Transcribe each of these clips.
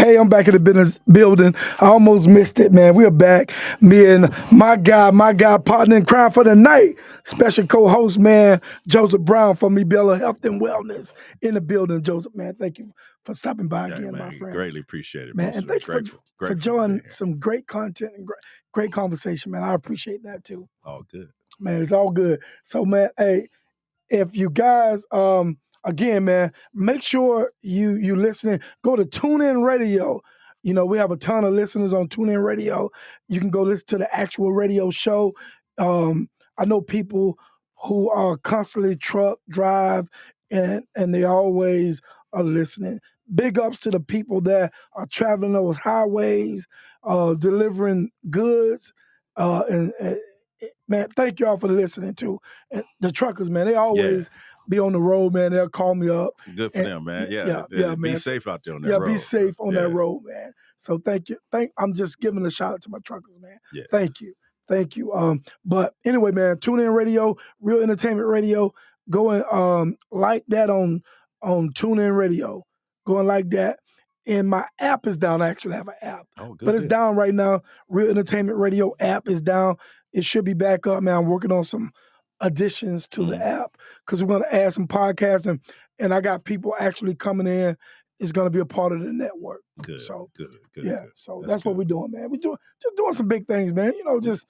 Hey, I'm back in the business building. I almost missed it, man. We are back. Me and my guy, partner in crime for the night, special co-host, man, Joseph Brown from MiBella Health and Wellness in the building. Joseph, man, thank you for stopping by again, man, my friend. Greatly appreciate it, man. And thank you for joining some great content and great conversation, man. I appreciate that too. All good, man. It's all good. So, man, hey, if you guys, again, man, make sure you listening. Go to TuneIn Radio. You know, we have a ton of listeners on TuneIn Radio. You can go listen to the actual radio show. I know people who are constantly truck drive and they always are listening. Big ups to the people that are traveling those highways, delivering goods, and man, thank y'all for listening to the truckers, man. They always be on the road, man. They'll call me up. Good for them, man. Yeah, man. Be safe out there on that road. Yeah, be safe on that road, man. So thank you. I'm just giving a shout out to my truckers, man. Yeah. Thank you. But anyway, man, TuneIn Radio, Real Entertainment Radio. Go and like that on TuneIn Radio. Go and like that. And my app is down. I actually have an app. Oh, good. But it's down right now. Real Entertainment Radio app is down. It should be back up, man. I'm working on some additions to the app because we're going to add some podcasts and I got people actually coming in. It's going to be a part of the network. Good. So good. Yeah. So that's what we're doing, man. We're just doing some big things, man. You know, just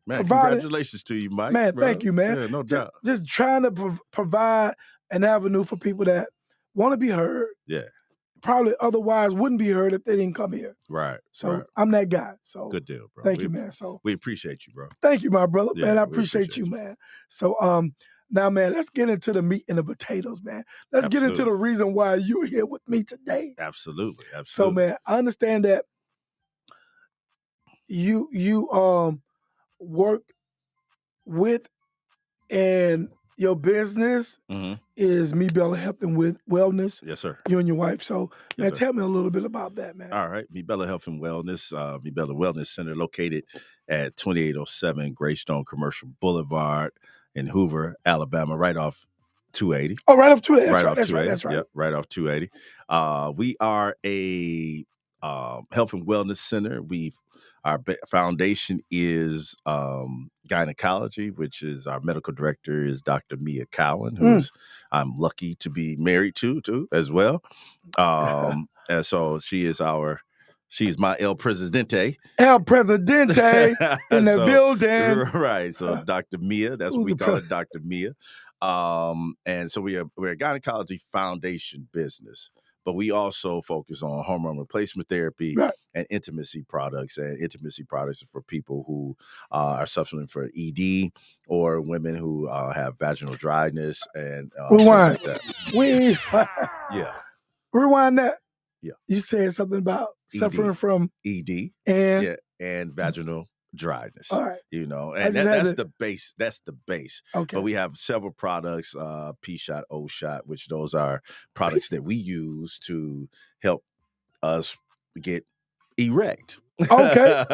man. Congratulations to you, Mike. Man, thank you, man. Yeah, no doubt. Just trying to provide an avenue for people that want to be heard. Yeah. Probably otherwise wouldn't be heard if they didn't come here. Right. So I'm that guy. So good deal, bro. Thank you, man. So we appreciate you, bro. Thank you, my brother. Yeah, man, I appreciate you, man. So now, man, let's get into the meat and the potatoes, man. Let's get into the reason why you're here with me today. Absolutely. So, man, I understand that you work with and your business is MiBella Health and Wellness. Yes, sir. You and your wife. So, man, tell me a little bit about that, man. All right. MiBella Health and Wellness, MiBella Wellness Center located at 2807 Greystone Commercial Boulevard in Hoover, Alabama, right off 280. Oh, right off 280. That's right. Yep, right off 280. We are a health and wellness center. Our foundation is gynecology, which is our medical director is Dr. Mia Cowan, who's I'm lucky to be married to as well. And so she's my El Presidente. El Presidente in the building. Right. So Dr. Mia, that's what we call it, Dr. Mia. And so we're a gynecology foundation business. But we also focus on hormone replacement therapy and intimacy products. And intimacy products are for people who are suffering from ED or women who have vaginal dryness and rewind. Like that. Yeah. Rewind that. Yeah. You said something about suffering from ED and vaginal dryness. All right. You know, and that's the base. That's the base. Okay. But we have several products, P-Shot, O-Shot, which those are products that we use to help us get erect. Okay.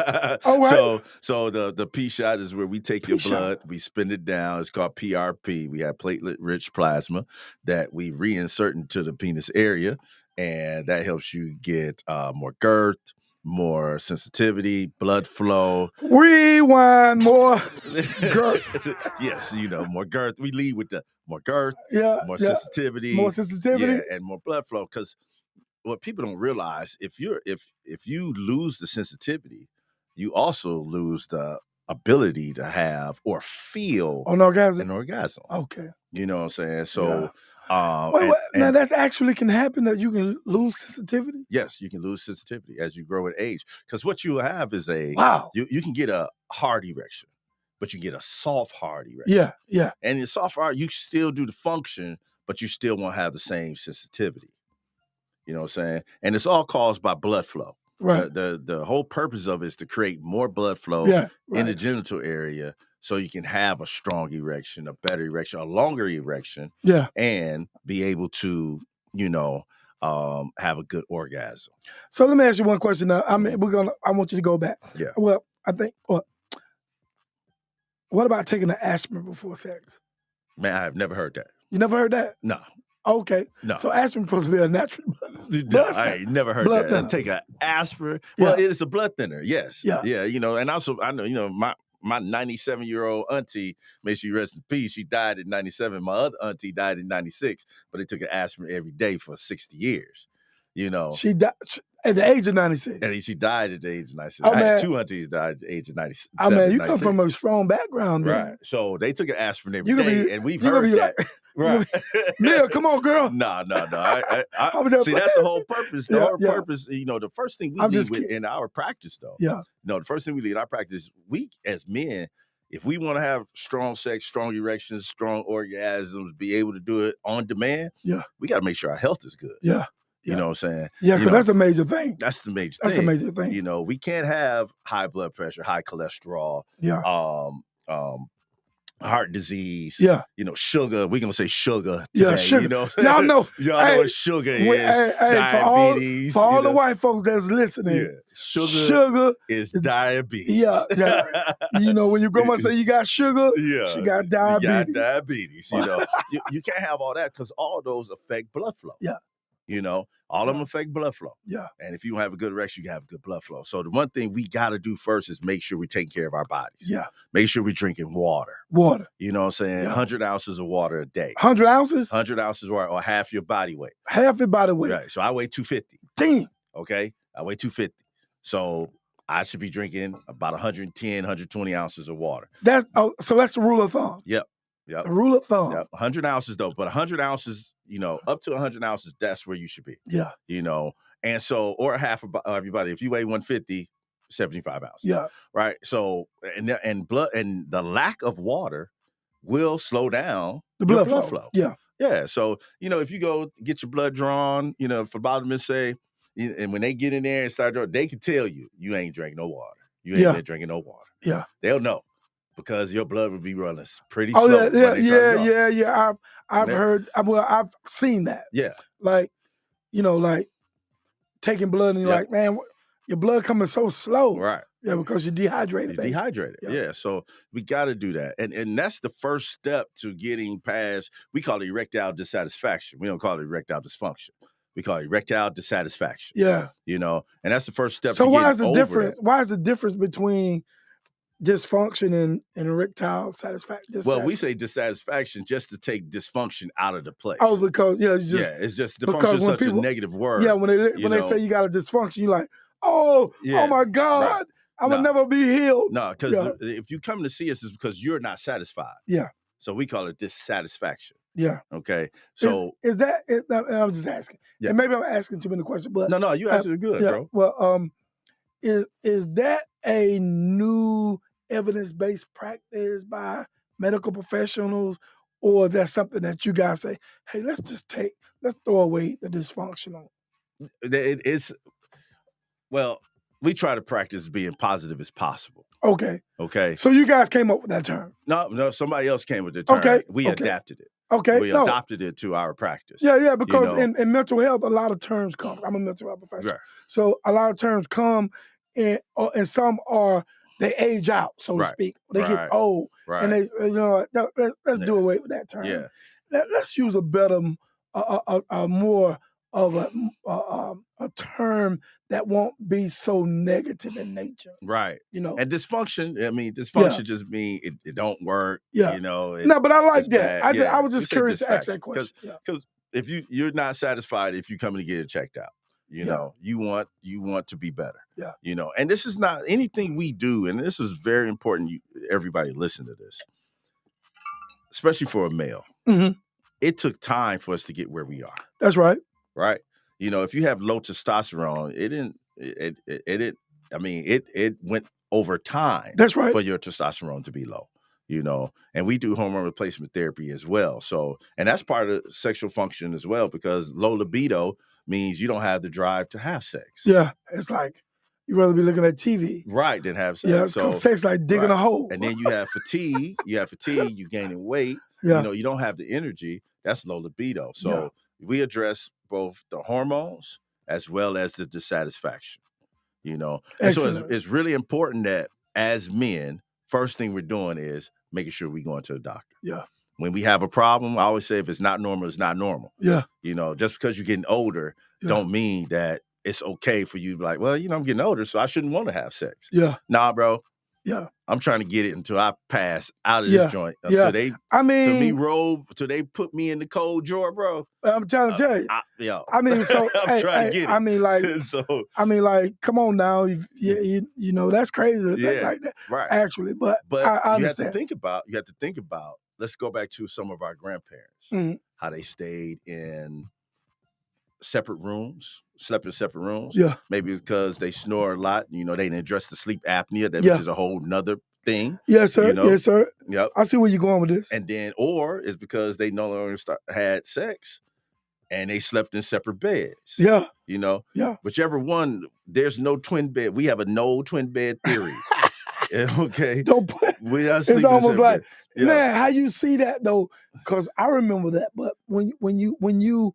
All right. So the P-Shot is where we take your blood, we spin it down. It's called PRP. We have platelet-rich plasma that we reinsert into the penis area, and that helps you get more girth, more sensitivity, blood flow. Rewind, more girth. Yes, more girth. We lead with the more girth, more sensitivity, and more blood flow. Because what people don't realize, if you lose the sensitivity, you also lose the ability to have or feel an orgasm. Okay. You know what I'm saying? So now that actually can happen, that you can lose sensitivity? Yes, you can lose sensitivity as you grow in age. Because what you have is you can get a hard erection, but you get a soft hard erection. Yeah. And in soft hard, you still do the function, but you still won't have the same sensitivity. You know what I'm saying? And it's all caused by blood flow. Right. The whole purpose of it is to create more blood flow in the genital area, so you can have a strong erection, a better erection, a longer erection, and be able to, have a good orgasm. So let me ask you one question now. I want you to go back. Yeah. Well, I think, what about taking an aspirin before sex? Man, I have never heard that. You never heard that? No. Okay. No. So aspirin supposed to be a natural No, I ain't never heard blood that. thinner. Take an aspirin. Well, Yeah. it is a blood thinner. Yes. Yeah. Yeah. And also I know, my 97-year-old auntie, may she rest in peace, she died in 97. My other auntie died in 96, but they took an aspirin every day for 60 years. She died at the age of 96. And she died at the age of 96. Oh, I had man. 2 aunties died at the age of 97. I mean, you 96. come from a strong background, right? then. So they took an aspirin every day, and we've heard that. Like, right? Mia, come on, girl. No. I see, that's the whole purpose. The whole purpose. The first thing we lead in our practice, though. Yeah. The first thing we lead in our practice, we as men, if we want to have strong sex, strong erections, strong orgasms, be able to do it on demand, we got to make sure our health is good. Yeah. You know what I'm saying? Yeah, because that's a major thing. That's the major thing. That's a major thing. We can't have high blood pressure, high cholesterol, heart disease, sugar. We're gonna say sugar today. Yeah, sugar. Y'all know what sugar is. Diabetes. For all the white folks that's listening, sugar is diabetes. Yeah. When your grandma say you got sugar, she got diabetes. You got diabetes. You can't have all that because all those affect blood flow. Yeah. All of them affect blood flow. Yeah. And if you don't have a good erection, you have good blood flow. So the one thing we got to do first is make sure we're taking care of our bodies. Yeah. Make sure we're drinking water. You know what I'm saying? Yeah. 100 ounces of water a day. 100 ounces? 100 ounces of water, or half your body weight. Half your body weight. Right. So I weigh 250. Damn. Okay. I weigh 250. So I should be drinking about 110, 120 ounces of water. So that's the rule of thumb. Yep. The rule of thumb. 100 ounces though, but 100 ounces, up to 100 ounces, that's where you should be. Yeah. And so, or half of everybody, if you weigh 150, 75 ounces. Yeah. Right. So, and blood and the lack of water will slow down the blood flow. Yeah. Yeah. So, if you go get your blood drawn, phlebotomists say, and when they get in there and start drawing, they can tell you ain't drinking no water. You ain't been drinking no water. Yeah. They'll know. Because your blood will be running pretty slow. Yeah. I've heard. I've seen that. Yeah. Like taking blood and you're like, man, your blood coming so slow. Right. Yeah, because you're dehydrated. You're dehydrated. Yeah. So we got to do that, and that's the first step to getting past. We call it erectile dissatisfaction. We don't call it erectile dysfunction. We call it erectile dissatisfaction. Yeah. And that's the first step. So why is the difference? Why is the difference between dysfunction and erectile satisfaction? Well, we say dissatisfaction just to take dysfunction out of the place. Oh, because it's just dysfunction is such a negative word. Yeah, when they say you got a dysfunction, you're like, oh my God, right. I will never be healed. No, because if you come to see us, it's because you're not satisfied. Yeah. So we call it dissatisfaction. Yeah. Okay. So is that? I'm just asking. Yeah. And maybe I'm asking too many questions, but no, you answered good, bro. Well, is that a new evidence-based practice by medical professionals, or that's something that you guys say, hey, let's throw away the dysfunctional? It's we try to practice being positive as possible. Okay. So you guys came up with that term? No, somebody else came with the term. Okay. We adapted it. Okay. We adopted it to our practice. Yeah, because in mental health, a lot of terms come. I'm a mental health professional. Right. So a lot of terms come, and some they age out, so to speak. They get old. Right. And they, let's do away with that term. Yeah. Let's use a better, more of a term that won't be so negative in nature. Right. And dysfunction, just means it don't work. Yeah. No, but I like that. I was just curious to ask that question. Because if you're not satisfied, if you come to get it checked out, you want to be better. Yeah. And this is not anything we do, and this is very important. Everybody listen to this, especially for a male. Mm-hmm. It took time for us to get where we are. That's right. Right. If you have low testosterone, it went over time. That's right. For your testosterone to be low, and we do hormone replacement therapy as well. So, and that's part of sexual function as well, because low libido means you don't have the drive to have sex. Yeah. It's like you'd rather be looking at TV. Right, than have sex. Yeah, so sex like digging a hole. And then you have fatigue. You're gaining weight. Yeah. You don't have the energy. That's low libido. So we address both the hormones as well as the dissatisfaction, And so it's really important that as men, first thing we're doing is making sure we going to a doctor. Yeah. when we have a problem, I always say if it's not normal, it's not normal. Yeah. Just because you're getting older don't mean that it's okay for you to be like, well, I'm getting older, so I shouldn't want to have sex. Yeah. Nah, bro. Yeah. I'm trying to get it until I pass out of this joint. Yeah. Until they till they put me in the cold drawer, bro. I'm trying to tell you. I mean, so I'm trying to get it. I mean, like, come on now. You know, that's crazy. Yeah, like that. Right. Actually, but I understand. You have to think about, let's go back to some of our grandparents, how they stayed in separate rooms, slept in separate rooms. Yeah. Maybe it's because they snore a lot. They didn't address the sleep apnea, which is a whole nother thing. Yes, sir. Yes, sir. Yep. I see where you're going with this. And then, or it's because they no longer had sex and they slept in separate beds. Yeah. Yeah. Whichever one, there's no twin bed. We have a no twin bed theory. Okay. Don't put. It's almost like, man, how you see that though? Because I remember that. But when you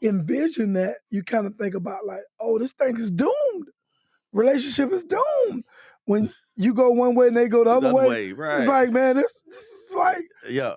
envision that, you kind of think about like, oh, this thing is doomed. Relationship is doomed. When you go one way and they go the other way, right? It's like, man, this is like,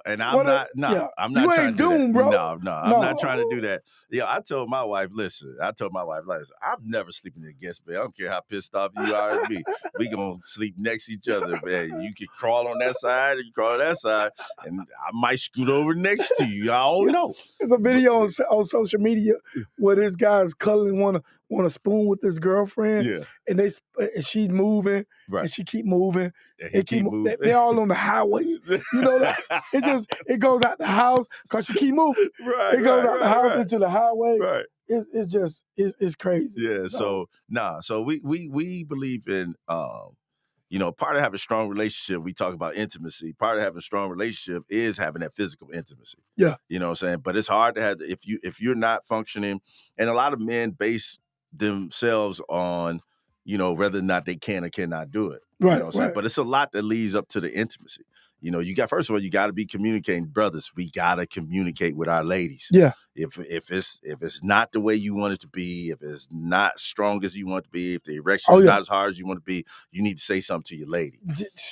and I'm not you trying ain't to do doomed, that. bro. No, I'm not trying to do that. I told my wife, listen, I'm never sleeping in a guest bed. I don't care how pissed off you are at me. We gonna sleep next to each other, man. You can crawl on that side, and you crawl on that side, and I might scoot over next to you. I don't know. There's a video on social media where this guy's cuddling want a spoon with his girlfriend, and she's moving, and she keep moving, and keep moving. They're all on the highway. It goes out the house because she keep moving. It goes out the house into the highway. Right. It's crazy. Yeah. So we believe in part of having a strong relationship. We talk about intimacy. Part of having a strong relationship is having that physical intimacy. Yeah. You know what I'm saying? But it's hard to have if you're not functioning, and a lot of men base themselves on whether or not they can or cannot do it. Right. You know what I'm saying? But it's a lot that leads up to the intimacy. First of all, you got to be communicating, brothers. We got to communicate with our ladies. Yeah. If it's not the way you want it to be, if it's not strong as you want it to be, if the erection is not as hard as you want it to be, you need to say something to your lady.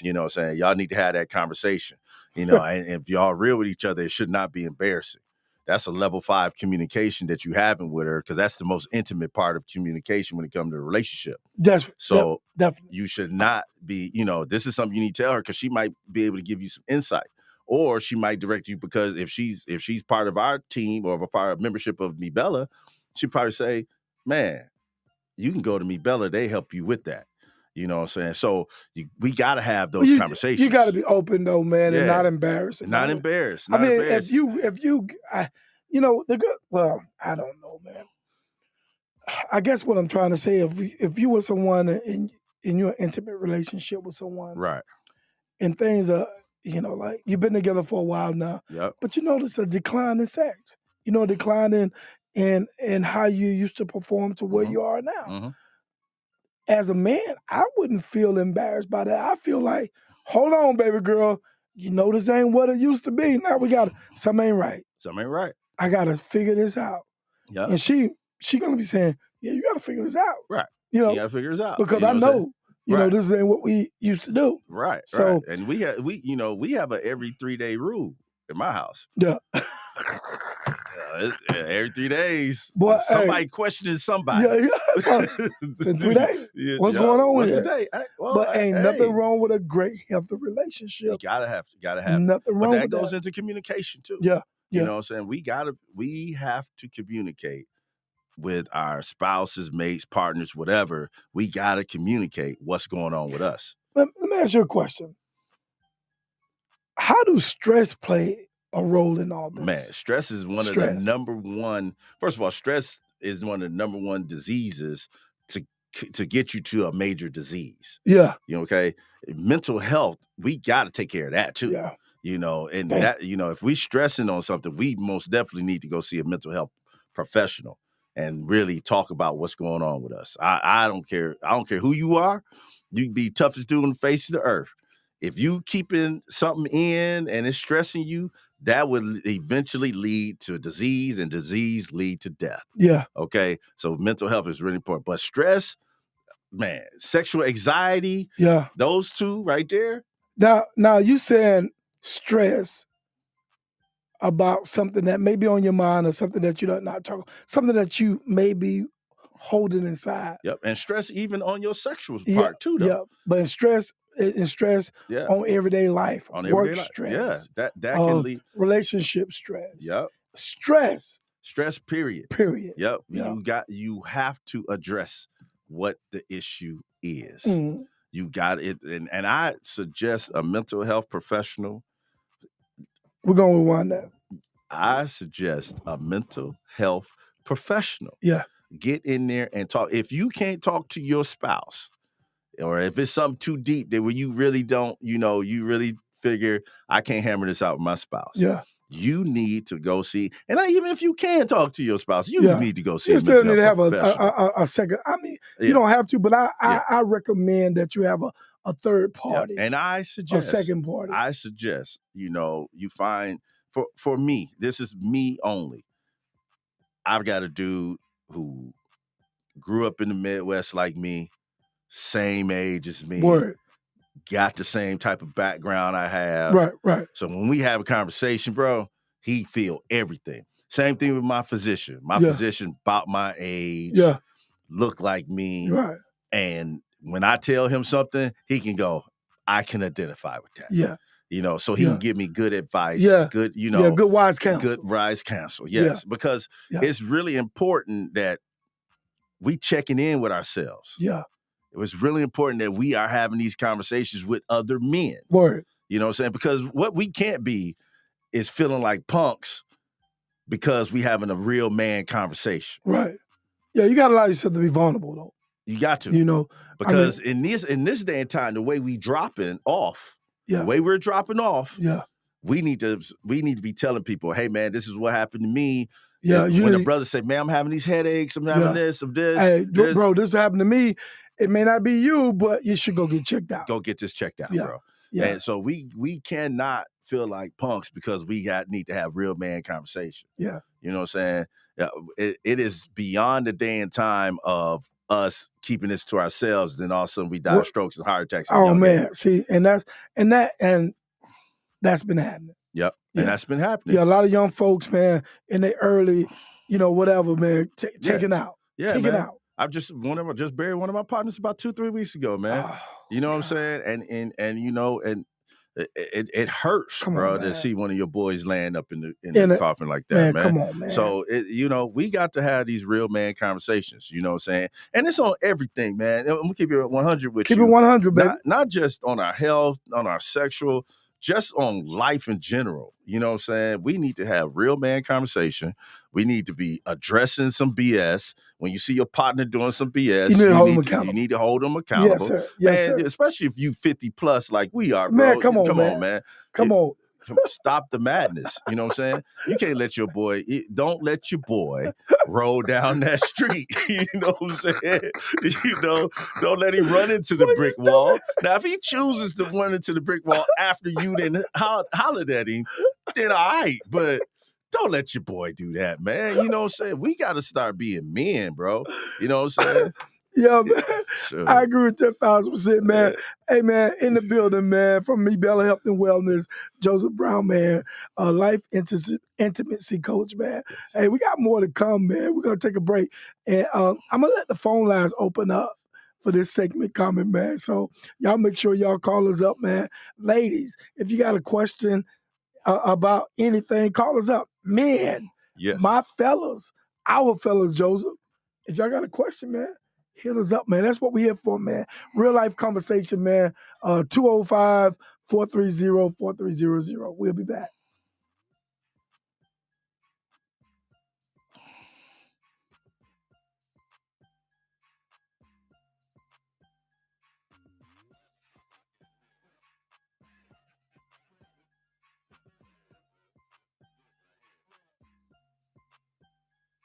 You know what I'm saying? Y'all need to have that conversation. And if y'all real with each other, it should not be embarrassing. That's a level 5 communication that you having with her, because that's the most intimate part of communication when it comes to a relationship. Definitely. You should not be, this is something you need to tell her, because she might be able to give you some insight, or she might direct you, because if she's part of our team or a part of membership of MiBella, she'd probably say, man, you can go to MiBella. They help you with that. You know what I'm saying? So we got to have those conversations. You got to be open though, man, and not embarrassed. Not embarrassed. I mean, if you, the good. Well, I don't know, man. I guess what I'm trying to say, if you were someone in your intimate relationship with someone, right, and things are, like you've been together for a while now, but you notice a decline in sex, a decline in how you used to perform to where you are now. Mm-hmm. As a man, I wouldn't feel embarrassed by that. I feel like, hold on, baby girl, this ain't what it used to be. Now something ain't right. Something ain't right. I gotta figure this out. Yeah. And she gonna be saying, yeah, you gotta figure this out. Right. You gotta figure this out. Because I know, this ain't what we used to do. Right. So, right. And we have a every 3-day rule in my house. Yeah. Every 3 days, boy, somebody questioning somebody. Yeah. In 3 days. What's going on with today? But ain't nothing wrong with a great, healthy relationship. You gotta have nothing wrong with that. But that goes into communication too. Yeah. You know what I'm saying? We have to communicate with our spouses, mates, partners, whatever. We gotta communicate what's going on with us. Let me ask you a question. How do stress play a role in all this? Man, stress is one of the number one. First of all, stress is one of the number one diseases to get you to a major disease. Yeah. Okay. Mental health, we got to take care of that too. Yeah. And that, if we stressing on something, we most definitely need to go see a mental health professional and really talk about what's going on with us. I don't care. I don't care who you are. You can be toughest dude on the face of the earth. If you keeping something in and it's stressing you, that would eventually lead to disease, and disease lead to death. Yeah. Okay. So mental health is really important. But stress, man, sexual anxiety, those two right there. Now you saying stress about something that may be on your mind or something that you don't not talk, something that you may be holding inside. Yep. And stress even on your sexual Yeah, part too, though. yeah. But in stress Yeah. on everyday life, On work everyday life. Yeah. stress, That can lead. relationship stress, Yep. stress, Stress, period. period. Yep. Yeah. You have to address what the issue is. Mhm. You got it. And I suggest a mental health professional. We're going to wind that. I suggest a mental health professional. Yeah. Get in there and talk. If you can't talk to your spouse, or if it's something too deep that where you really don't, you really figure I can't hammer this out with my spouse. Yeah. You need to go see, and even if you can talk to your spouse, you Yeah. need to go see You a still mental need to health have professional. a second. I mean, Yeah. you don't have to, but Yeah. I recommend that you have a third Yeah. party. And I A suggest second party. you find for me, this is me only. I've got a dude who grew up in the Midwest like me, same age as me, Word. got the same type of background I have. Right. So when we have a conversation, bro, he feel everything. Same thing with my physician. My Yeah. physician about my age, Yeah. look like me. Right. And when I tell him something, he can go, I can identify with that. Yeah. So he Yeah. can give me good advice, Yeah. good, good wise counsel. good wise counsel. Yeah. Yes, because Yeah. it's really important that we checking in with ourselves. Yeah. It was really important that we are having these conversations with other men. Word. You know what I'm saying? Because what we can't be is feeling like punks because we having a real man conversation. Right. Yeah, you got to allow yourself to be vulnerable, though. You got to. Because in this day and time, the way we dropping off, Yeah. the way we're dropping off, Yeah. we need to be telling people, hey man, this is what happened to me. Yeah. When a brother say, man, I'm having these headaches, I'm having this, of this. Hey, this. bro, this happened to me. It may not be you, but you should go get checked out. Go get this checked out, Yeah. bro. Yeah. And so we cannot feel like punks because we need to have real man conversation. Yeah. You know what I'm saying? Yeah, it is beyond the day and time of us keeping this to ourselves, then all of a sudden we die of strokes and heart attacks. Oh man, see, and that's been happening. Yep, Yeah. and that's been happening. Yeah, a lot of young folks, man, in their early, whatever, man, taken out. Yeah, taken man. out. I just buried one of my partners about 2-3 weeks ago, man. Oh, you know what I'm saying? And it hurts, bro, to see one of your boys laying up in the coffin like that, man. Come on, man. So we got to have these real man conversations. You know what I'm saying? And it's on everything, man. I'm gonna keep it 100 with you. Keep it 100, baby. Not just on our health, on our sexual, just on life in general. You know what I'm saying? We need to have real man conversation. We need to be addressing some BS. When you see your partner doing some BS, you need to hold them accountable. You need to hold them accountable. Yes, man, sir. Especially if you 50 plus like we are, bro. Man, come on, man. Come on. Stop the madness. You know what I'm saying? You can't let your boy, don't let your boy roll down that street. You know what I'm saying? Don't let him run into the brick wall. Now, if he chooses to run into the brick wall after you then hollered at him, then all right. But don't let your boy do that, man. You know what I'm saying? We got to start being men, bro. You know what I'm saying? Yeah, man. Sure. I agree with you 1,000%, man. Hey, man, in the building, man, from MiBella Health and Wellness, Joseph Brown, man, life intimacy coach, man. Yes. Hey, we got more to come, man. We're going to take a break. And I'm going to let the phone lines open up for this segment coming, man. So y'all make sure y'all call us up, man. Ladies, if you got a question about anything, call us up. Men, yes. My fellas, our fellas, Joseph, if y'all got a question, man, hit us up, man. That's what we're here for, man. Real life conversation, man. 205-430-4300. We'll be back.